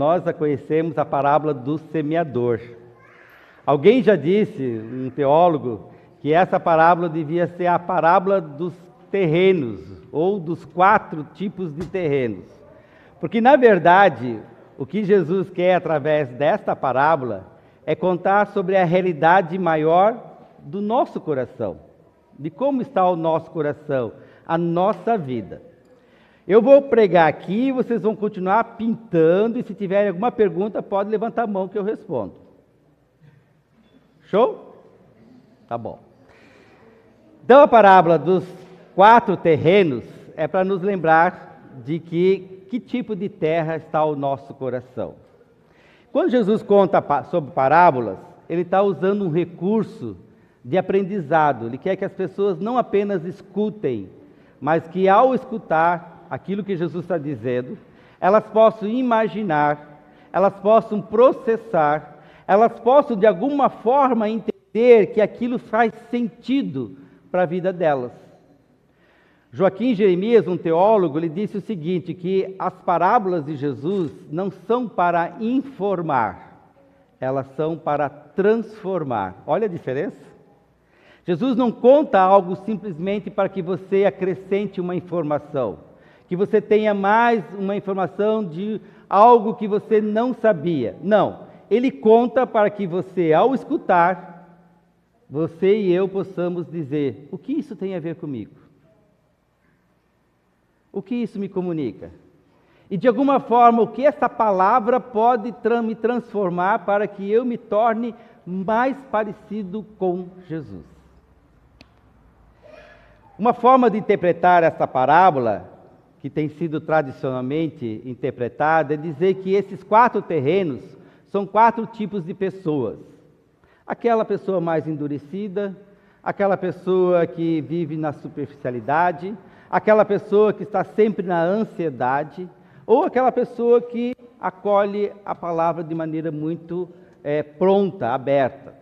Nós a conhecemos a parábola do semeador. Alguém já disse, um teólogo, que essa parábola devia ser a parábola dos terrenos, ou dos 4 tipos de terrenos. Porque, na verdade, o que Jesus quer através desta parábola é contar sobre a realidade maior do nosso coração, de como está o nosso coração, a nossa vida. Eu vou pregar aqui, vocês vão continuar pintando, e se tiverem alguma pergunta, pode levantar a mão que eu respondo. Show? Tá bom. Então, a parábola dos 4 terrenos é para nos lembrar de que tipo de terra está o nosso coração. Quando Jesus conta sobre parábolas, ele está usando um recurso de aprendizado. Ele quer que as pessoas não apenas escutem, mas que ao escutar aquilo que Jesus está dizendo, elas possam imaginar, elas possam processar, elas possam de alguma forma entender que aquilo faz sentido para a vida delas. Joaquim Jeremias, um teólogo, ele disse o seguinte, que as parábolas de Jesus não são para informar, elas são para transformar. Olha a diferença. Jesus não conta algo simplesmente para que você acrescente uma informação, que você tenha mais uma informação de algo que você não sabia. Não, ele conta para que você, ao escutar, você e eu possamos dizer, o que isso tem a ver comigo? O que isso me comunica? E de alguma forma, o que essa palavra pode me transformar para que eu me torne mais parecido com Jesus? Uma forma de interpretar essa parábola, que tem sido tradicionalmente interpretada, é dizer que esses 4 terrenos são 4 tipos de pessoas. Aquela pessoa mais endurecida, aquela pessoa que vive na superficialidade, aquela pessoa que está sempre na ansiedade, ou aquela pessoa que acolhe a palavra de maneira muito pronta, aberta.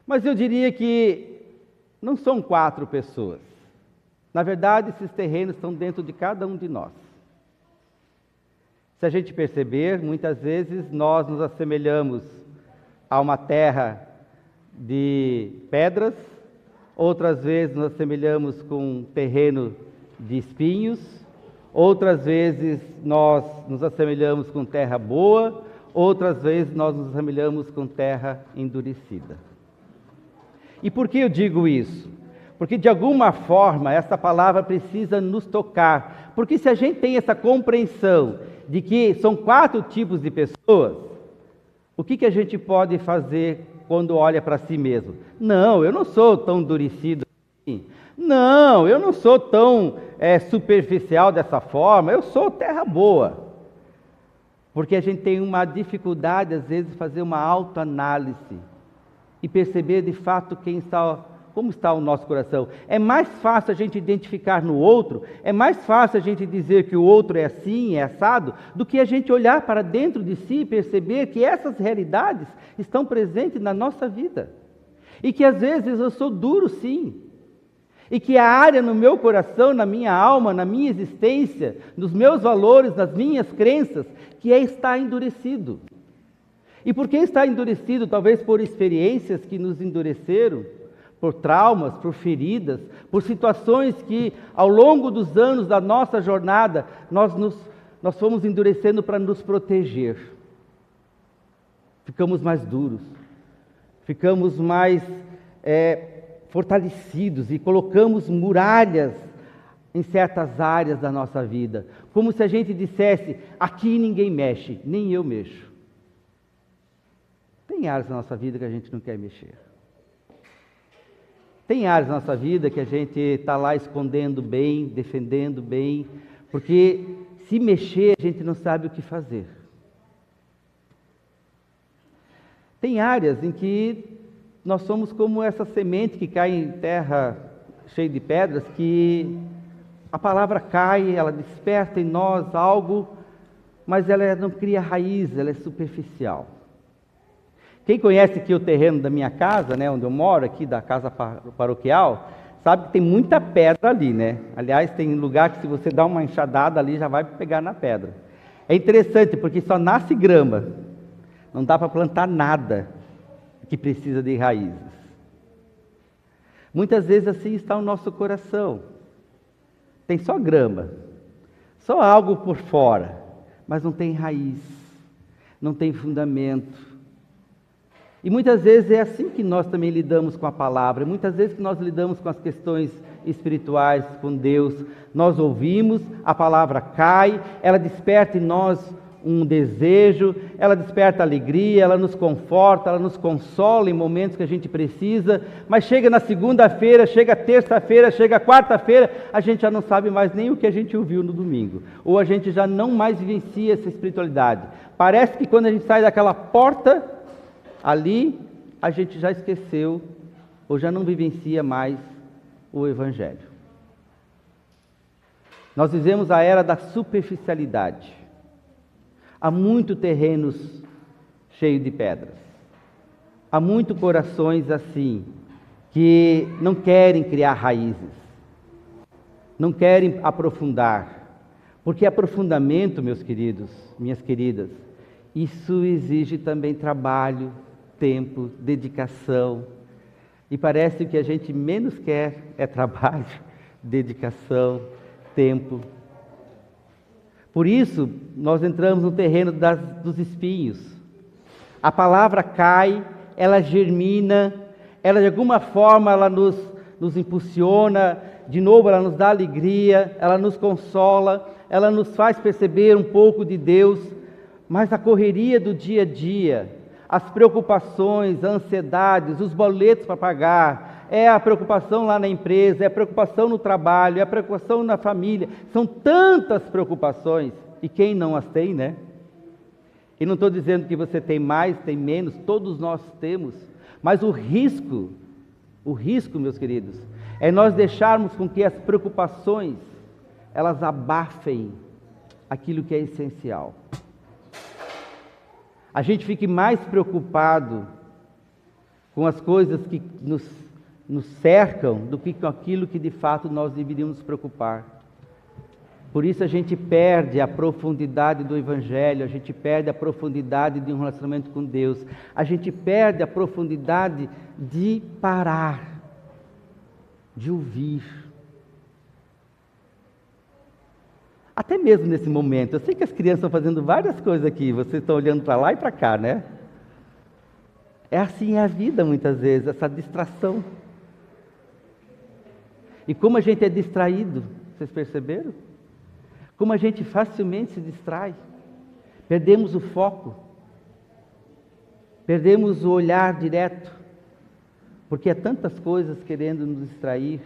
Mas eu diria que não são 4 pessoas. Na verdade, esses terrenos estão dentro de cada um de nós. Se a gente perceber, muitas vezes nós nos assemelhamos a uma terra de pedras, outras vezes nos assemelhamos com um terreno de espinhos, outras vezes nós nos assemelhamos com terra boa, outras vezes nós nos assemelhamos com terra endurecida. E por que eu digo isso? Porque de alguma forma essa palavra precisa nos tocar. Porque se a gente tem essa compreensão de que são 4 tipos de pessoas, o que a gente pode fazer quando olha para si mesmo? Não, eu não sou tão endurecido assim. Não, eu não sou tão superficial dessa forma. Eu sou terra boa. Porque a gente tem uma dificuldade, às vezes, de fazer uma autoanálise e perceber de fato como está o nosso coração. É mais fácil a gente identificar no outro, é mais fácil a gente dizer que o outro é assim, é assado, do que a gente olhar para dentro de si e perceber que essas realidades estão presentes na nossa vida. E que às vezes eu sou duro sim. E que a área no meu coração, na minha alma, na minha existência, nos meus valores, nas minhas crenças, que está endurecido. E por que está endurecido? Talvez por experiências que nos endureceram, por traumas, por feridas, por situações que ao longo dos anos da nossa jornada nós fomos endurecendo para nos proteger. Ficamos mais duros, ficamos mais fortalecidos e colocamos muralhas em certas áreas da nossa vida, como se a gente dissesse, aqui ninguém mexe, nem eu mexo. Tem áreas da nossa vida que a gente não quer mexer. Tem áreas na nossa vida que a gente está lá escondendo bem, defendendo bem, porque se mexer a gente não sabe o que fazer. Tem áreas em que nós somos como essa semente que cai em terra cheia de pedras, que a palavra cai, ela desperta em nós algo, mas ela não cria raiz, ela é superficial. Quem conhece aqui o terreno da minha casa, né, onde eu moro, aqui da casa paroquial, sabe que tem muita pedra ali, né? Aliás, tem lugar que se você dá uma enxadada ali, já vai pegar na pedra. É interessante porque só nasce grama, não dá para plantar nada que precisa de raízes. Muitas vezes assim está o nosso coração. Tem só grama, só algo por fora, mas não tem raiz, não tem fundamento. E muitas vezes é assim que nós também lidamos com a palavra, muitas vezes que nós lidamos com as questões espirituais, com Deus. Nós ouvimos, a palavra cai, ela desperta em nós um desejo, ela desperta alegria, ela nos conforta, ela nos consola em momentos que a gente precisa, mas chega na segunda-feira, chega terça-feira, chega quarta-feira, a gente já não sabe mais nem o que a gente ouviu no domingo, ou a gente já não mais vivencia essa espiritualidade. Parece que quando a gente sai daquela porta, ali a gente já esqueceu, ou já não vivencia mais o Evangelho. Nós vivemos a era da superficialidade. Há muitos terrenos cheios de pedras. Há muitos corações assim, que não querem criar raízes, não querem aprofundar. Porque aprofundamento, meus queridos, minhas queridas, isso exige também trabalho, tempo, dedicação. E parece que o que a gente menos quer é trabalho, dedicação, tempo. Por isso, nós entramos no terreno dos espinhos. A palavra cai, ela germina, ela de alguma forma ela nos impulsiona, de novo ela nos dá alegria, ela nos consola, ela nos faz perceber um pouco de Deus, mas a correria do dia a dia, as preocupações, a ansiedade, os boletos para pagar, é a preocupação lá na empresa, é a preocupação no trabalho, é a preocupação na família, são tantas preocupações, e quem não as tem, né? E não estou dizendo que você tem mais, tem menos, todos nós temos, mas o risco, meus queridos, é nós deixarmos com que as preocupações, elas abafem aquilo que é essencial. A gente fique mais preocupado com as coisas que nos cercam do que com aquilo que de fato nós deveríamos nos preocupar. Por isso a gente perde a profundidade do Evangelho, a gente perde a profundidade de um relacionamento com Deus, a gente perde a profundidade de parar, de ouvir. Até mesmo nesse momento, eu sei que as crianças estão fazendo várias coisas aqui, vocês estão olhando para lá e para cá, né? É assim a vida muitas vezes, essa distração. E como a gente é distraído, vocês perceberam? Como a gente facilmente se distrai, perdemos o foco, perdemos o olhar direto, porque há tantas coisas querendo nos distrair,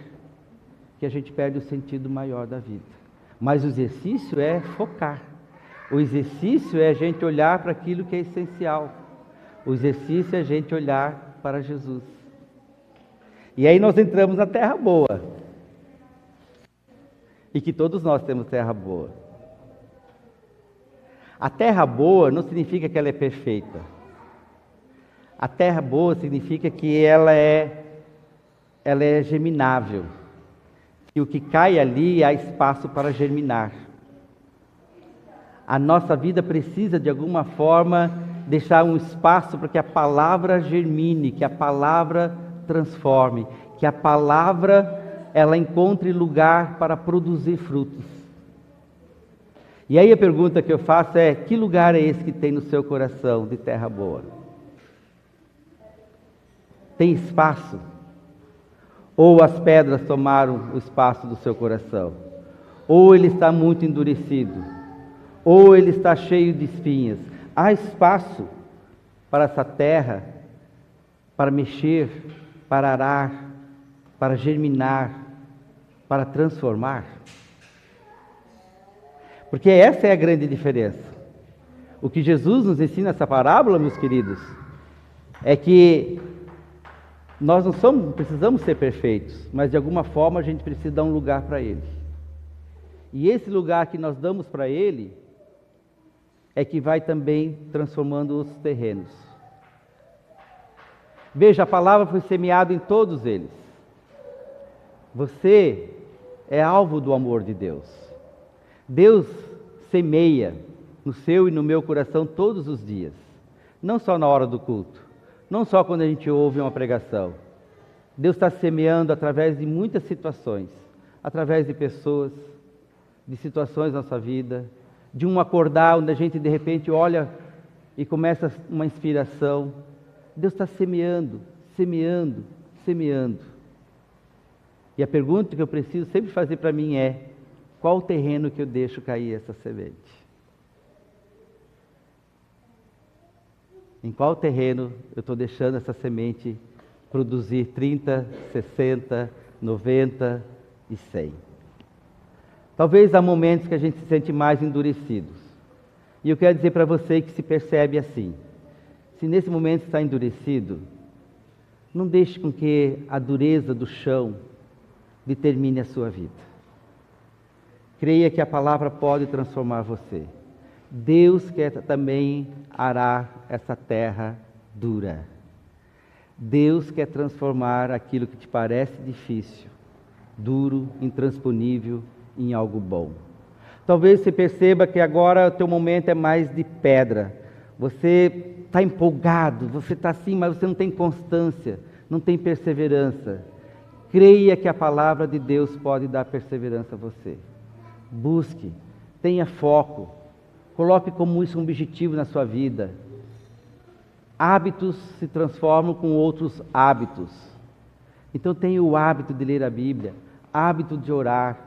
que a gente perde o sentido maior da vida. Mas o exercício é focar, o exercício é a gente olhar para aquilo que é essencial, o exercício é a gente olhar para Jesus. E aí nós entramos na terra boa, e que todos nós temos terra boa. A terra boa não significa que ela é perfeita, a terra boa significa que ela é germinável. E o que cai ali há espaço para germinar. A nossa vida precisa de alguma forma deixar um espaço para que a palavra germine, que a palavra transforme, que a palavra ela encontre lugar para produzir frutos. E aí a pergunta que eu faço é: que lugar é esse que tem no seu coração de terra boa? Tem espaço? Ou as pedras tomaram o espaço do seu coração? Ou ele está muito endurecido? Ou ele está cheio de espinhas? Há espaço para essa terra, para mexer, para arar, para germinar, para transformar? Porque essa é a grande diferença. O que Jesus nos ensina nessa parábola, meus queridos, é que nós não precisamos ser perfeitos, mas de alguma forma a gente precisa dar um lugar para Ele. E esse lugar que nós damos para Ele é que vai também transformando os terrenos. Veja, a palavra foi semeada em todos eles. Você é alvo do amor de Deus. Deus semeia no seu e no meu coração todos os dias. Não só na hora do culto, não só quando a gente ouve uma pregação. Deus está semeando através de muitas situações, através de pessoas, de situações na nossa vida, de um acordar onde a gente de repente olha e começa uma inspiração. Deus está semeando, semeando, semeando. E a pergunta que eu preciso sempre fazer para mim é: qual o terreno que eu deixo cair essa semente? Em qual terreno eu estou deixando essa semente produzir 30, 60, 90 e 100? Talvez há momentos que a gente se sente mais endurecidos. E eu quero dizer para você que se percebe assim: se nesse momento está endurecido, não deixe com que a dureza do chão determine a sua vida. Creia que a palavra pode transformar você. Deus quer também arar essa terra dura. Deus quer transformar aquilo que te parece difícil, duro, intransponível, em algo bom. Talvez você perceba que agora o teu momento é mais de pedra. Você está empolgado, você está assim, mas você não tem constância, não tem perseverança. Creia que a palavra de Deus pode dar perseverança a você. Busque, tenha foco, coloque como isso um objetivo na sua vida. Hábitos se transformam com outros hábitos. Então tenha o hábito de ler a Bíblia, hábito de orar,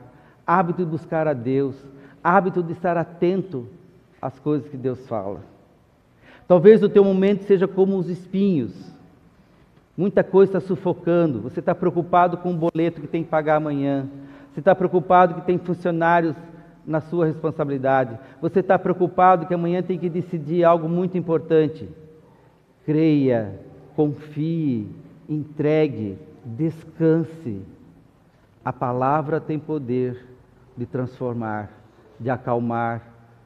hábito de buscar a Deus, hábito de estar atento às coisas que Deus fala. Talvez o teu momento seja como os espinhos. Muita coisa está sufocando. Você está preocupado com o boleto que tem que pagar amanhã. Você está preocupado que tem funcionários na sua responsabilidade. Você está preocupado que amanhã tem que decidir algo muito importante. Creia, confie, entregue, descanse. A palavra tem poder de transformar, de acalmar,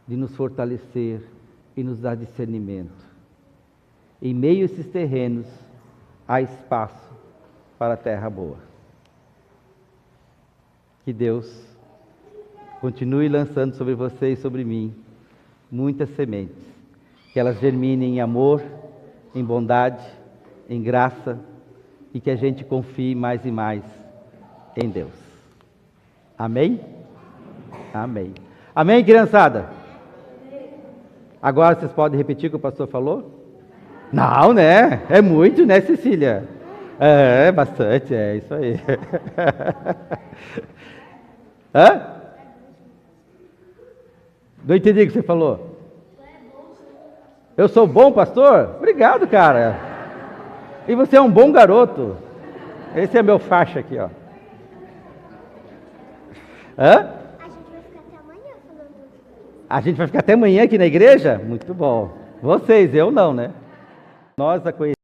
de nos fortalecer e nos dar discernimento. Em meio a esses terrenos, há espaço para a terra boa. Que Deus continue lançando sobre você e sobre mim muitas sementes, que elas germinem em amor, em bondade, em graça, e que a gente confie mais e mais em Deus. Amém? Amém. Amém, criançada? Agora vocês podem repetir o que o pastor falou? Não, né? É muito, né, Cecília? É bastante, é isso aí. Hã? Não entendi o que você falou. Eu sou bom, pastor? Obrigado, cara. E você é um bom garoto. Esse é meu faixa aqui, ó. Hã? A gente vai ficar até amanhã aqui na igreja? Muito bom. Vocês, eu não, né? Nós a conhecemos.